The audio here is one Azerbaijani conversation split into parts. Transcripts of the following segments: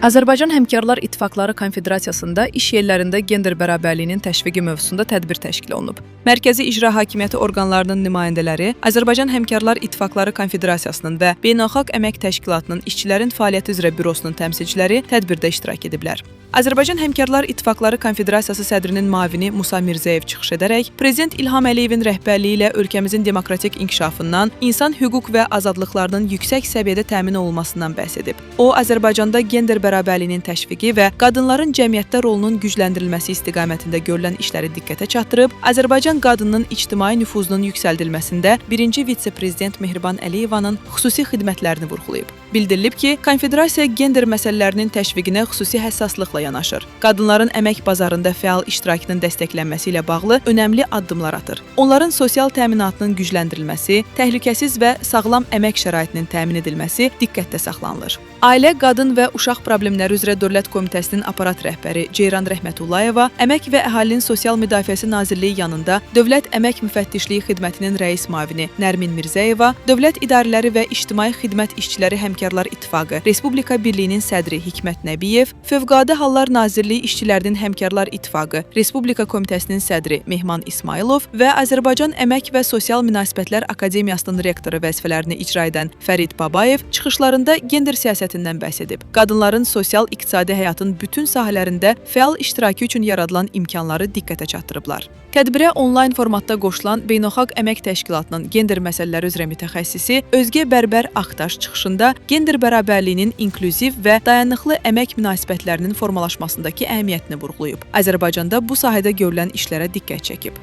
Azərbaycan Həmkarlar İttifaqları Konfederasiyasında iş yerlərində gender bərabərliyinin təşviqi mövzusunda tədbir təşkil olunub. Mərkəzi icra hakimiyyəti orqanlarının nümayəndələri Azərbaycan Həmkarlar İttifaqları Konfederasiyasının və Beynəlxalq Əmək Təşkilatının İşçilərin Fəaliyyəti üzrə Bürosunun təmsilçiləri tədbirdə iştirak ediblər. Azərbaycan Həmkarlar İttifaqları Konfederasiyası sədrinin müavini Musa Mirzəyev çıxış edərək, Prezident İlham Əliyevin rəhbərliyi ilə ölkəmizin demokratik inkişafından, insan hüquq və azadlıqlarının yüksək səviyyədə təmin olunmasından bəhs edib. O, Azərbaycanda gender bərabərliyinin təşviqi və qadınların cəmiyyətdə rolunun gücləndirilməsi istiqamətində görülən işləri diqqətə çatdırıb, Azərbaycan qadınının ictimai nüfuzunun yüksəldilməsində birinci vitse-prezident Mehriban Əliyevanın xüsusi xidmətlərini vurğulayıb. Bildirilib ki, konfederasiya gender məsələlərinin təşviqinə xüsusi həssaslıqla yanaşır. Qadınların əmək bazarında fəal iştirakının dəstəklənməsi ilə bağlı önəmli addımlar atır. Onların sosial təminatının gücləndirilməsi, təhlükəsiz və sağlam əmək şəraitinin təmin edilməsi diqqətdə saxlanılır. Ailə, Qadın və Uşaq Problemləri üzrə Dövlət Komitəsinin aparat rəhbəri Ceyran Rəhmətullayeva, Əmək və Əhalinin Sosial Müdafiəsi Nazirliyi yanında Dövlət Əmək Müfəttişliyi Xidmətinin rəis müavini Nərmin Mirzəyeva, Dövlət İdarələri və İctimai Xidmət İşçiləri Həmkarlar İttifaqı Respublika Birliyinin sədri Hikmət Nəbiyev, Fövqəladə Hallar Nazirliyi İşçilərinin Həmkarlar İttifaqı Respublika Komitəsinin sədri Mehman İsmailov və Azərbaycan Əmək və Sosial Münasibətlər Akademiyasının rektoru vəzifələrini icra edən Fərid Babayev çıxışlarında gender siyasətindən bəhs edib. Qadınların sosial-iqtisadi həyatın bütün sahələrində fəal iştirakı üçün yaradılan imkanları diqqətə çatdırıblar. Tədbirə onlayn formatda qoşulan Beynəlxalq Əmək Təşkilatının gender məsələləri üzrə mütəxəssisi Özgə Bərbər Axtaş çıxışında gender bərabərliyinin inklüziv və dayanıqlı əmək münasibətlərinin formalaşmasındakı əhəmiyyətini vurğulayıb. Azərbaycanda bu sahədə görülən işlərə diqqət çəkib.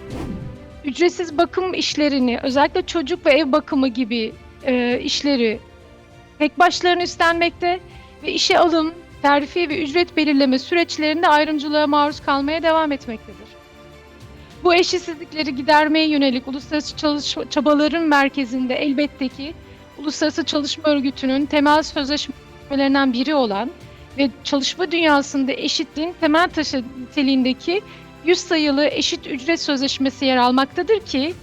Ücretsiz bakım işlerini, özellikle çocuk ve ev bakımı gibi işleri tek başlarına üstlenmekte ve işe alım, terfi ve ücret belirleme süreçlerinde ayrımcılığa maruz kalmaya devam etmektedir. Bu eşitsizlikleri gidermeye yönelik uluslararası çabaların merkezinde elbette ki Uluslararası Çalışma Örgütü'nün temel sözleşmelerinden biri olan ve çalışma dünyasında eşitliğin temel taşı niteliğindeki 100 sayılı eşit ücret sözleşmesi yer almaktadır ki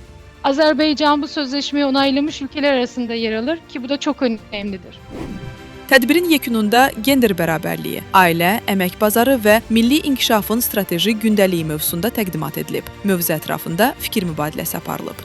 Azerbaycan bu sözleşmeyi onaylamış ülkeler arasında yer alır ki bu da çok önemlidir. Tədbirin yekununda gender bərabərliyi, ailə, əmək bazarı və milli inkişafın strateji gündəliyi mövzusunda təqdimat edilib. Mövzu ətrafında fikir mübadiləsi aparılıb.